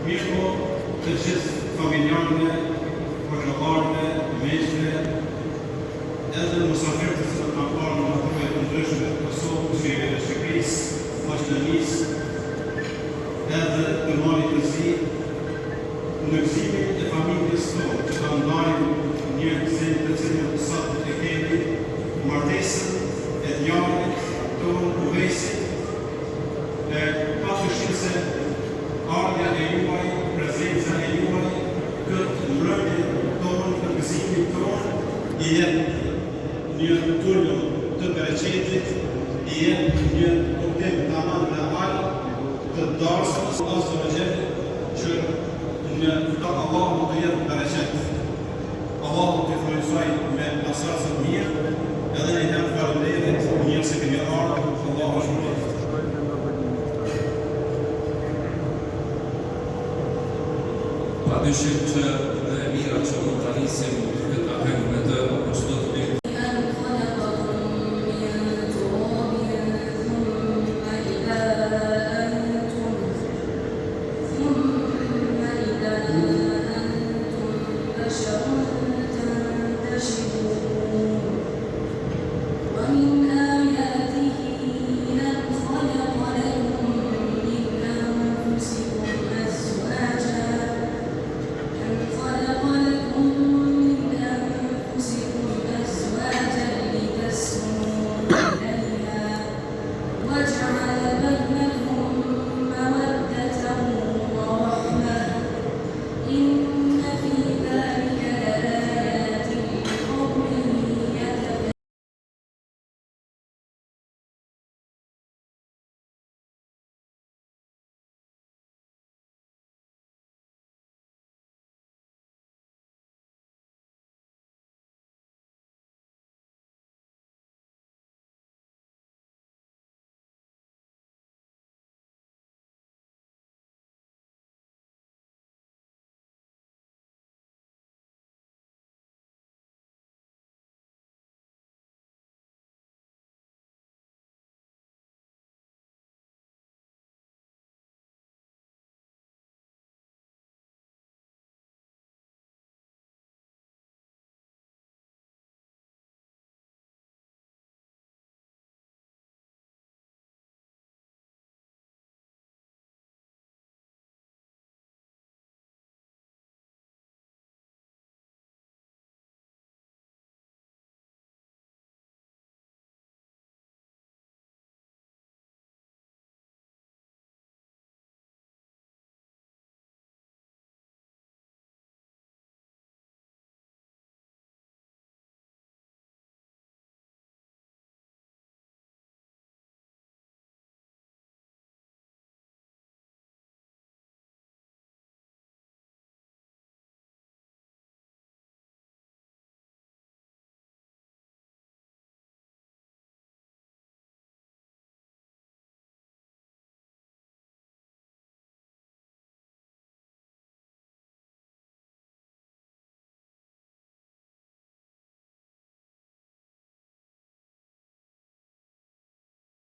Mirko të gjithë familjarëve, hoxhallarëve, meqve, edhe musafirët që të kanë parë në rrugë të ndryshme të Kosovës, të Shqipërisë, Maqedonisë, edhe të Malit të Zi, në gëzimin e familjes tonë që kanë ndajnë një gëzim të cilën sot e kemi, martesën e djalit tonë Uvejsit, pa të shqipë se ardhja e juaj, prezenca e juaj, këtë mbrëmje tonë, këtë gëzimin tonë, i jetë një turnë të bereqetit, i jetë një kuptim të aman dhe alë, të darsës, asë të gjellë, që në të Allahu të jetë bereqet. Allahu të frujësaj me asasët mirë, edhe i hemë farenderit, njërë se kemi ardhë, Allahu shumë. Pa dyshim që dhe mira që mund të anisim këtë ahem me të,